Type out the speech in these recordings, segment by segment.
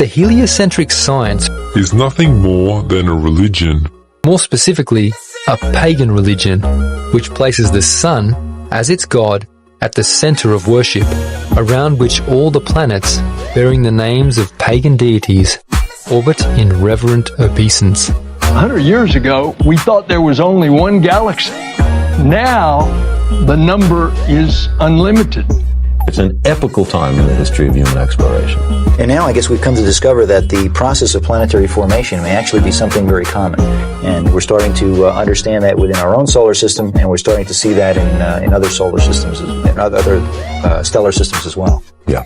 The heliocentric science is nothing more than a religion. More specifically, a pagan religion, which places the sun, as its god, at the center of worship, around which all the planets, bearing the names of pagan deities, orbit in reverent obeisance. 100 years ago, we thought there was only one galaxy. Now, the number is unlimited. It's an epochal time in the history of human exploration. And now I guess we've come to discover that the process of planetary formation may actually be something very common. And we're starting to understand that within our own solar system, and we're starting to see that in other solar systems, and other stellar systems as well. Yeah.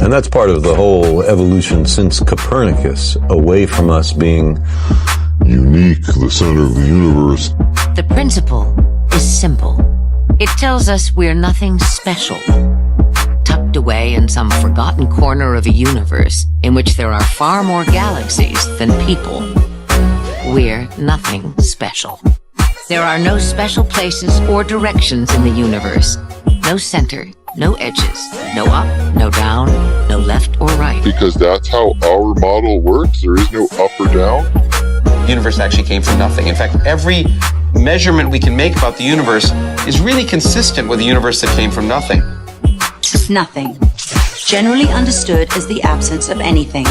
And that's part of the whole evolution since Copernicus, away from us being Unique, the center of the universe. The principle is simple. It tells us we're nothing special, tucked away in some forgotten corner of a universe in which there are far more galaxies than people. We're nothing special. There are no special places or directions in the universe. No center, no edges, no up, no down, no left or right. Because that's how our model works. There is no up or down. The universe actually came from nothing. In fact, every measurement we can make about the universe is really consistent with a universe that came from nothing. Nothing. Generally understood as the absence of anything,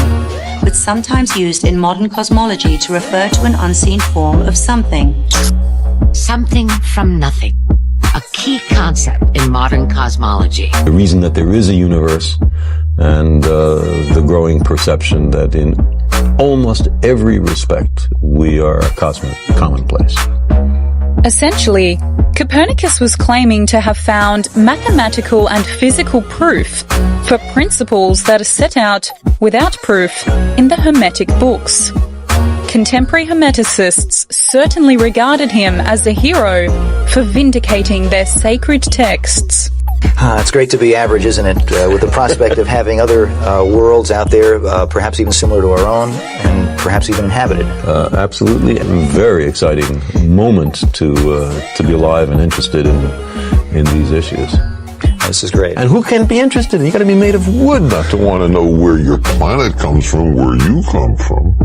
but sometimes used in modern cosmology to refer to an unseen form of something. Something from nothing. A key concept in modern cosmology. the reason that there is a universe, and the growing perception that in almost every respect we are cosmic commonplace. Essentially, Copernicus was claiming to have found mathematical and physical proof for principles that are set out without proof in the Hermetic books. Contemporary Hermeticists certainly regarded him as a hero for vindicating their sacred texts. It's great to be average, isn't it? With the prospect of having other worlds out there, perhaps even similar to our own, and perhaps even inhabited. Absolutely, a very exciting moment to be alive and interested in these issues. This is great. And who can't be interested? You got to be made of wood not to want to know Where your planet comes from, where you come from.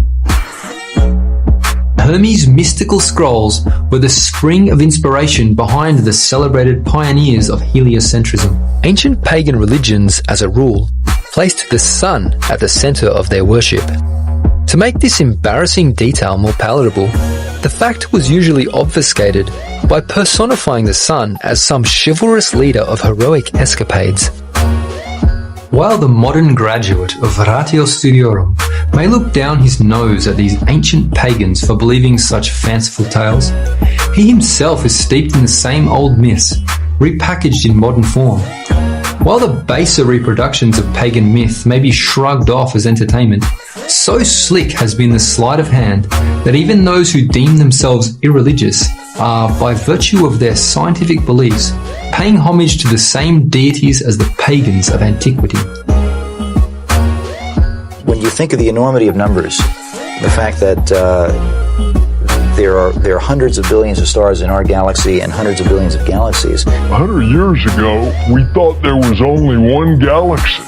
Hermes' mystical scrolls were the spring of inspiration behind the celebrated pioneers of heliocentrism. Ancient pagan religions, as a rule, placed the sun at the center of their worship. To make this embarrassing detail more palatable, the fact was usually obfuscated by personifying the sun as some chivalrous leader of heroic escapades. While the modern graduate of Ratio Studiorum may look down his nose at these ancient pagans for believing such fanciful tales, he himself is steeped in the same old myths, repackaged in modern form. While the baser reproductions of pagan myth may be shrugged off as entertainment, so slick has been the sleight of hand that even those who deem themselves irreligious are, by virtue of their scientific beliefs, paying homage to the same deities as the pagans of antiquity. When you think of the enormity of numbers, the fact that there are hundreds of billions of stars in our galaxy and hundreds of billions of galaxies. 100 years ago, we thought there was only one galaxy.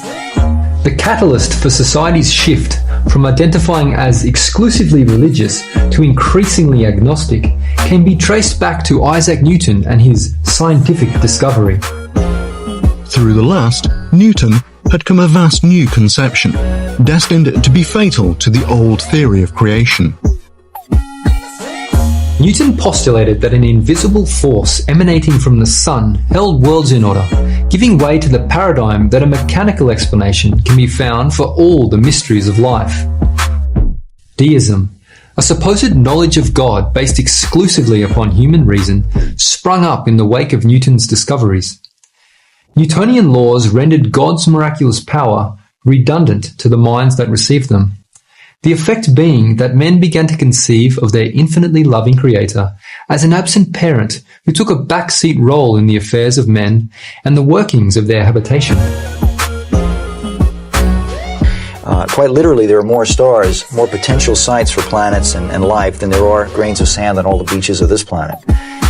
The catalyst for society's shift from identifying as exclusively religious to increasingly agnostic can be traced back to Isaac Newton and his scientific discovery. Through the last, Newton had come a vast new conception, destined to be fatal to the old theory of creation. Newton postulated that an invisible force emanating from the sun held worlds in order, giving way to the paradigm that a mechanical explanation can be found for all the mysteries of life. Deism, a supposed knowledge of God based exclusively upon human reason, sprung up in the wake of Newton's discoveries. Newtonian laws rendered God's miraculous power redundant to the minds that received them. The effect being that men began to conceive of their infinitely loving Creator as an absent parent who took a backseat role in the affairs of men and the workings of their habitation. Quite literally, there are more stars, more potential sites for planets and life than there are grains of sand on all the beaches of this planet.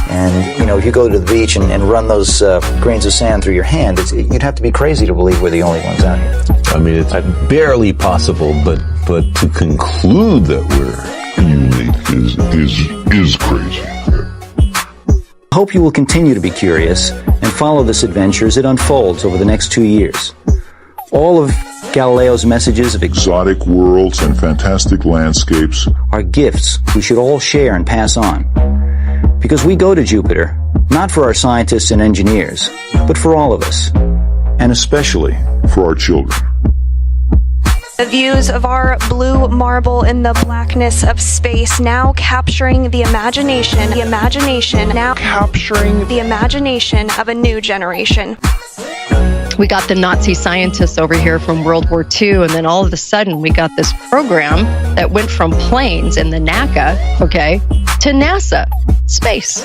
And, if you go to the beach and run those grains of sand through your hand, you'd have to be crazy to believe we're the only ones out here. I mean, it's barely possible, but to conclude that we're unique is crazy. I hope you will continue to be curious and follow this adventure as it unfolds over the next 2 years. All of Galileo's messages of Exotic worlds and fantastic landscapes are gifts we should all share and pass on. Because we go to Jupiter, not for our scientists and engineers, but for all of us. and especially for our children. The views of our blue marble in the blackness of space, now capturing the imagination, now capturing the imagination of a new generation. We got the Nazi scientists over here from World War II, and then all of a sudden we got this program that went from planes in the NACA, to NASA, space.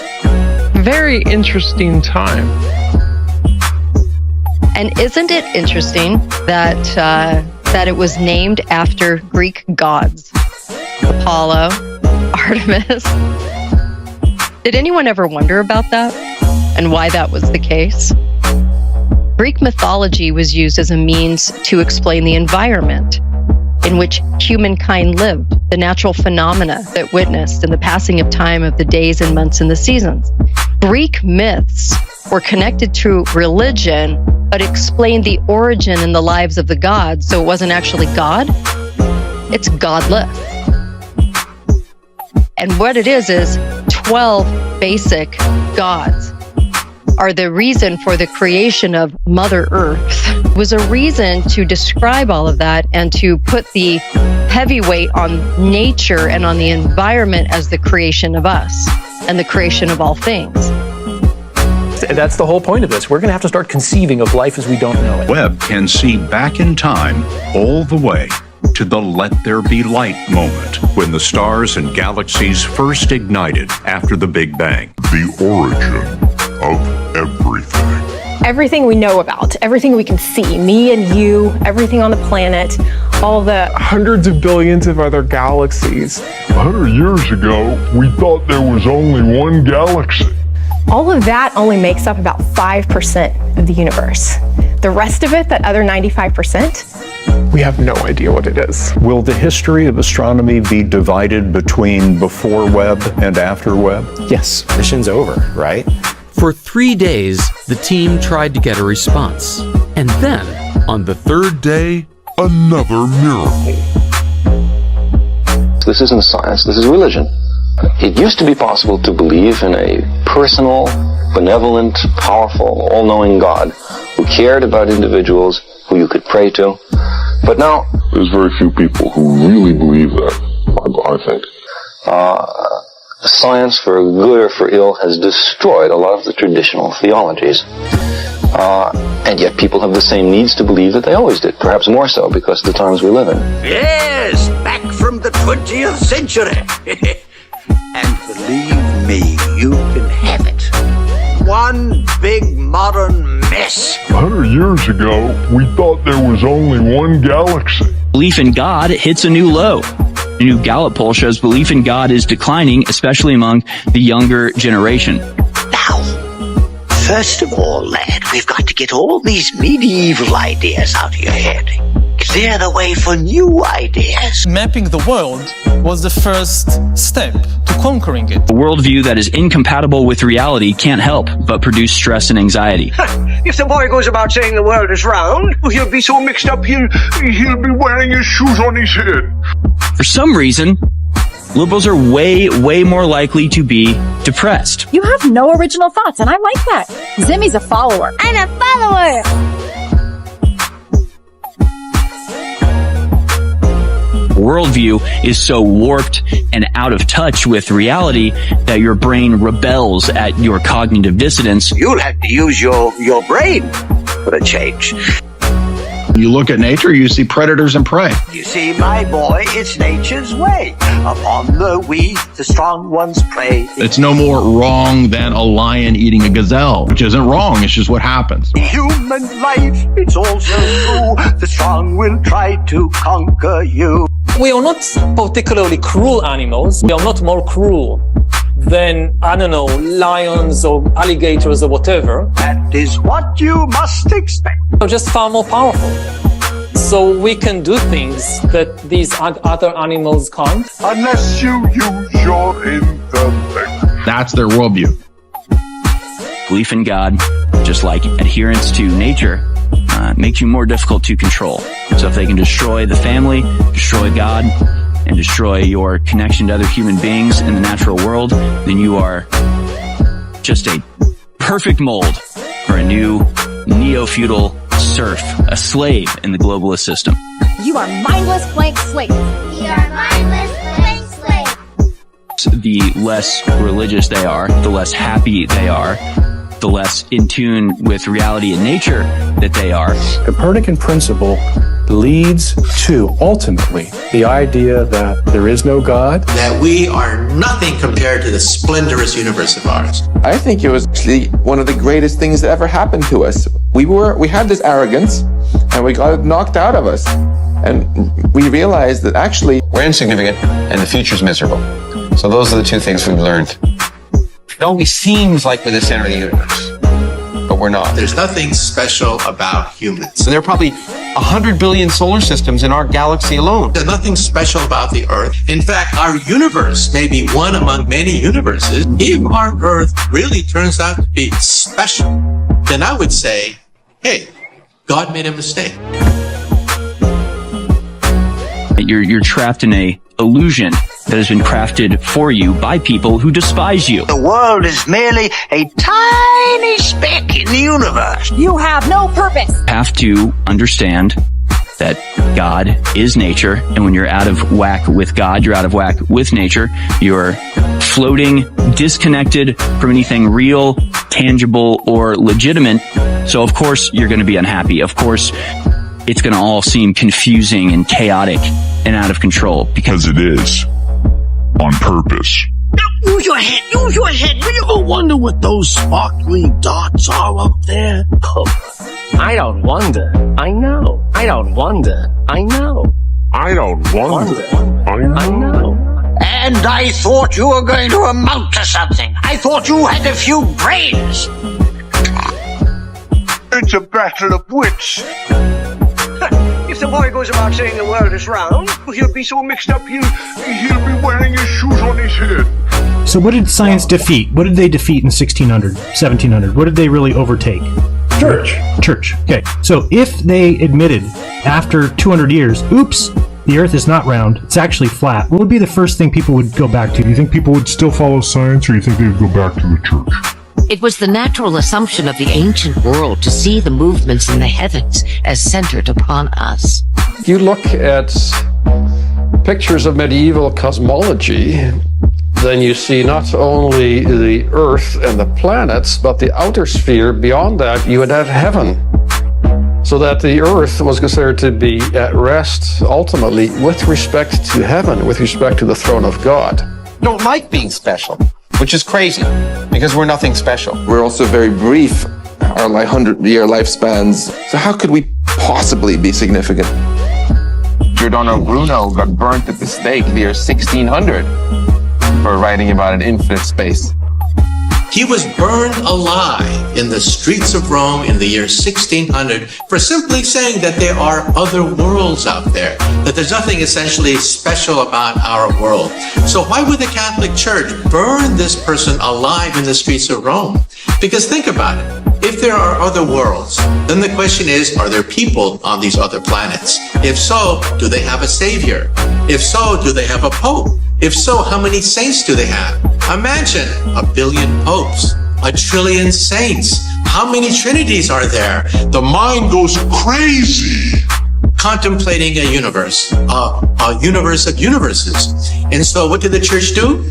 Very interesting time. And isn't it interesting that it was named after Greek gods? Apollo, Artemis. Did anyone ever wonder about that and why that was the case? Greek mythology was used as a means to explain the environment in which humankind lived, the natural phenomena that witnessed in the passing of time of the days and months and the seasons. Greek myths were connected to religion, but explained the origin and the lives of the gods, so it wasn't actually God, it's godless. And what it is 12 basic gods are the reason for the creation of Mother Earth. It was a reason to describe all of that and to put the heavyweight on nature and on the environment as the creation of us and the creation of all things. That's the whole point of this. We're going to have to start conceiving of life as we don't know it. Webb can see back in time all the way to the let there be light moment when the stars and galaxies first ignited after the Big Bang. The origin of everything. Everything we know about, everything we can see, me and you, everything on the planet, all the hundreds of billions of other galaxies. 100 years ago, we thought there was only one galaxy. All of that only makes up about 5% of the universe. The rest of it, that other 95%, we have no idea what it is. Will the history of astronomy be divided between before Webb and after Webb? Yes, mission's over, right? For 3 days, the team tried to get a response. And then, on the third day, another miracle. This isn't science, this is religion. It used to be possible to believe in a personal, benevolent, powerful, all-knowing God who cared about individuals who you could pray to. But now, there's very few people who really believe that, I think. Science, for good or for ill, has destroyed a lot of the traditional theologies. And yet people have the same needs to believe that they always did, perhaps more so because of the times we live in. Yes, back from the 20th century. And believe me, you can have it. One big modern mess. 100 years ago, we thought there was only one galaxy. Belief in God hits a new low. A new Gallup poll shows belief in God is declining, especially among the younger generation. Now, first of all, lad, we've got to get all these medieval ideas out of your head. Clear the way for new ideas. Mapping the world was the first step to conquering it. A worldview that is incompatible with reality can't help but produce stress and anxiety. If the boy goes about saying the world is round, he'll be so mixed up he'll be wearing his shoes on his head. For some reason, liberals are way more likely to be depressed. You have no original thoughts, and I like that. Zimmy's a follower. I'm a follower! Worldview is so warped and out of touch with reality that your brain rebels at your cognitive dissonance. You'll have to use your brain for a change. You look at nature, you see predators and prey. You see, my boy, it's nature's way. Upon the weak, the strong ones prey. It's no more wrong than a lion eating a gazelle, which isn't wrong, it's just what happens. Human life, it's also true. The strong will try to conquer you. We are not particularly cruel animals. We are not more cruel than, I don't know, lions or alligators or whatever. That is what you must expect. They're just far more powerful. So we can do things that these other animals can't. Unless you use your intellect. That's their worldview. Belief in God, just like adherence to nature, makes you more difficult to control. So if they can destroy the family, destroy God, and destroy your connection to other human beings in the natural world, then you are just a perfect mold for a new neo-feudal serf, a slave in the globalist system. You are mindless blank slate. We are mindless blank slate. The less religious they are, the less happy they are, the less in tune with reality and nature that they are. Copernican principle leads to, ultimately, the idea that there is no God. That we are nothing compared to the splendorous universe of ours. I think it was actually one of the greatest things that ever happened to us. We had this arrogance, and we got it knocked out of us. And we realized that actually we're insignificant and the future's miserable. So those are the two things we've learned. It always seems like we're the center of the universe, but we're not. There's nothing special about humans. So there are probably 100 billion solar systems in our galaxy alone. There's nothing special about the Earth. In fact, our universe may be one among many universes. If our Earth really turns out to be special, then I would say, hey, God made a mistake. You're trapped in a illusion that has been crafted for you by people who despise you. The world is merely a tiny speck in the universe. You have no purpose. You have to understand that God is nature, and when you're out of whack with God, you're out of whack with nature. You're floating, disconnected from anything real, tangible, or legitimate. So of course you're going to be unhappy. Of course it's going to all seem confusing and chaotic and out of control. Because it is. On purpose. Now, use your head. Use your head. Will you go wonder what those sparkling dots are up there? Oh, I don't wonder. I know. I don't wonder. I know. I don't wonder. I know. And I thought you were going to amount to something. I thought you had a few brains. It's a battle of wits. If the boy goes about saying the world is round, he'll be so mixed up he'll be wearing his shoes on his head. So what did science defeat? What did they defeat in 1600, 1700? What did they really overtake? Church. Okay. So if they admitted after 200 years, oops, the earth is not round, it's actually flat, what would be the first thing people would go back to? Do you think people would still follow science, or do you think they would go back to the church? It was the natural assumption of the ancient world to see the movements in the heavens as centered upon us. If you look at pictures of medieval cosmology, then you see not only the Earth and the planets, but the outer sphere. Beyond that, you would have heaven. So that the Earth was considered to be at rest, ultimately, with respect to heaven, with respect to the throne of God. Don't like being special, which is crazy, because we're nothing special. We're also very brief, our 100-year lifespans. So how could we possibly be significant? Giordano Bruno got burnt at the stake the year 1600 for writing about an infinite space. He was burned alive in the streets of Rome in the year 1600 for simply saying that there are other worlds out there, that there's nothing essentially special about our world. So why would the Catholic Church burn this person alive in the streets of Rome? Because think about it. If there are other worlds, then the question is, are there people on these other planets? If so, do they have a savior? If so, do they have a pope? If so, how many saints do they have? Imagine 1 billion popes, 1 trillion saints. How many trinities are there? The mind goes crazy contemplating a universe of universes. And so what did the church do?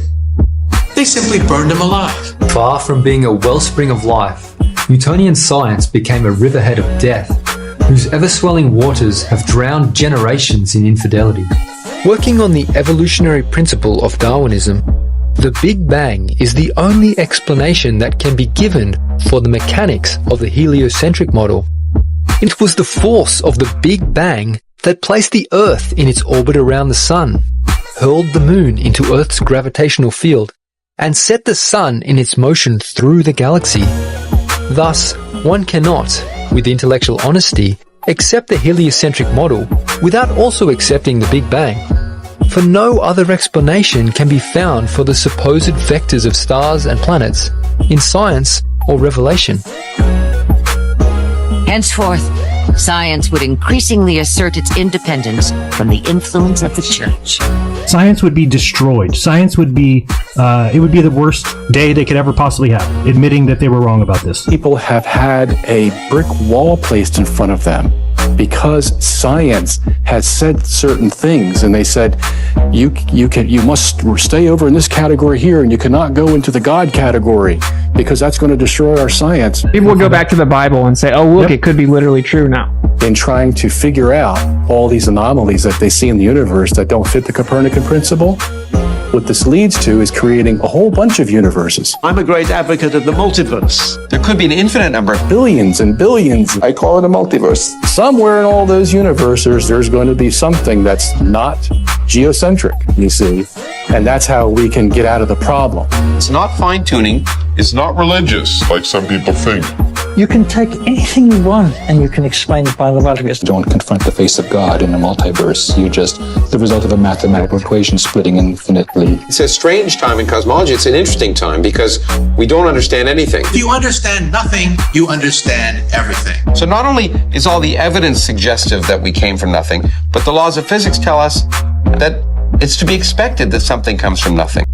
They simply burned him alive. Far from being a wellspring of life, Newtonian science became a riverhead of death, whose ever-swelling waters have drowned generations in infidelity. Working on the evolutionary principle of Darwinism, the Big Bang is the only explanation that can be given for the mechanics of the heliocentric model. It was the force of the Big Bang that placed the Earth in its orbit around the Sun, hurled the Moon into Earth's gravitational field, and set the sun in its motion through the galaxy. Thus, one cannot, with intellectual honesty, accept the heliocentric model without also accepting the Big Bang. For no other explanation can be found for the supposed vectors of stars and planets in science or revelation. Henceforth, science would increasingly assert its independence from the influence of the church. Science would be destroyed. Science would be, it would be the worst day they could ever possibly have, admitting that they were wrong about this. People have had a brick wall placed in front of them because science has said certain things, and they said, you must stay over in this category here, and you cannot go into the God category because that's going to destroy our science. People will go back to the Bible and say, oh, look, It could be literally true now. In trying to figure out all these anomalies that they see in the universe that don't fit the Copernican principle, what this leads to is creating a whole bunch of universes. I'm a great advocate of the multiverse. There could be an infinite number of billions and billions. I call it a multiverse. Somewhere in all those universes, there's going to be something that's not geocentric, you see. And that's how we can get out of the problem. It's not fine-tuning. It's not religious, like some people think. You can take anything you want and you can explain it by the logic. Don't confront the face of God in a multiverse. You're just the result of a mathematical equation splitting infinitely. It's a strange time in cosmology. It's an interesting time because we don't understand anything. If you understand nothing, you understand everything. So not only is all the evidence suggestive that we came from nothing, but the laws of physics tell us that it's to be expected that something comes from nothing.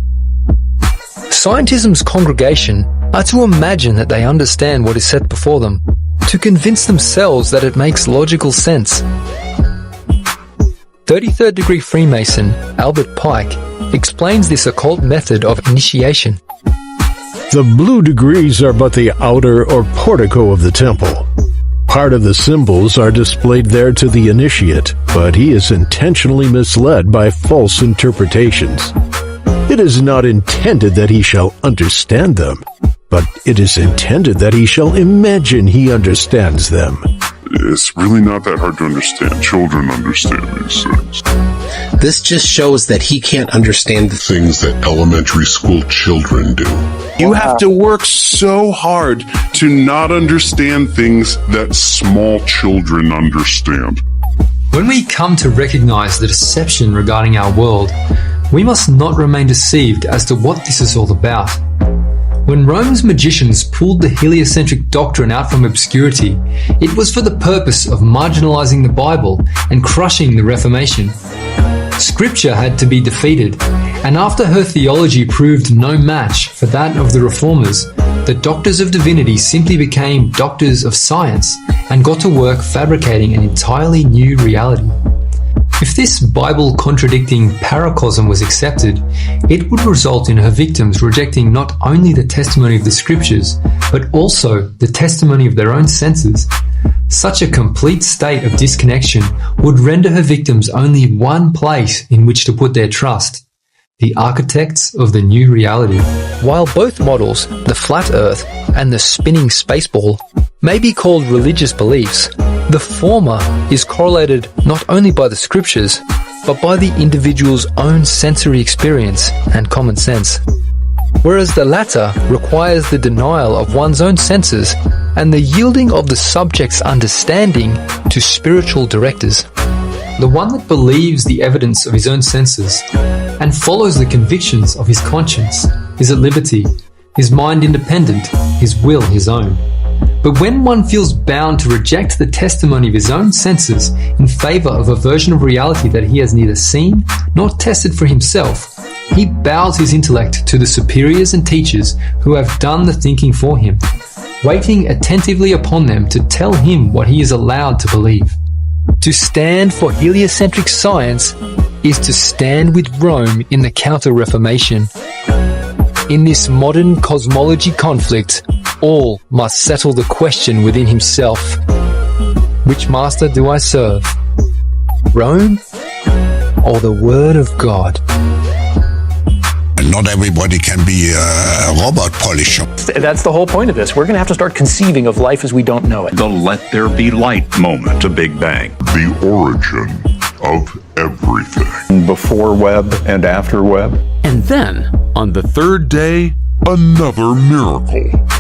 Scientism's congregation are to imagine that they understand what is set before them, to convince themselves that it makes logical sense. 33rd degree Freemason Albert Pike explains this occult method of initiation. The blue degrees are but the outer or portico of the temple. Part of the symbols are displayed there to the initiate, but he is intentionally misled by false interpretations. It is not intended that he shall understand them, but it is intended that he shall imagine he understands them. It's really not that hard to understand. Children understand these things. This just shows that he can't understand the things that elementary school children do. You have to work so hard to not understand things that small children understand. When we come to recognize the deception regarding our world, we must not remain deceived as to what this is all about. When Rome's magicians pulled the heliocentric doctrine out from obscurity, it was for the purpose of marginalizing the Bible and crushing the Reformation. Scripture had to be defeated, and after her theology proved no match for that of the Reformers, the doctors of divinity simply became doctors of science and got to work fabricating an entirely new reality. If this Bible-contradicting paracosm was accepted, it would result in her victims rejecting not only the testimony of the Scriptures, but also the testimony of their own senses. Such a complete state of disconnection would render her victims only one place in which to put their trust: the architects of the new reality. While both models, the flat Earth and the spinning spaceball, may be called religious beliefs, the former is correlated not only by the Scriptures, but by the individual's own sensory experience and common sense. Whereas the latter requires the denial of one's own senses and the yielding of the subject's understanding to spiritual directors. The one that believes the evidence of his own senses and follows the convictions of his conscience is at liberty, his mind independent, his will his own. But when one feels bound to reject the testimony of his own senses in favor of a version of reality that he has neither seen nor tested for himself, he bows his intellect to the superiors and teachers who have done the thinking for him, waiting attentively upon them to tell him what he is allowed to believe. To stand for heliocentric science is to stand with Rome in the Counter-Reformation. In this modern cosmology conflict, all must settle the question within himself: which master do I serve? Rome or the Word of God? Not everybody can be a robot polisher. That's the whole point of this. We're going to have to start conceiving of life as we don't know it. The let there be light moment, a Big Bang. The origin of everything. Before web and after web. And then, On the third day, another miracle.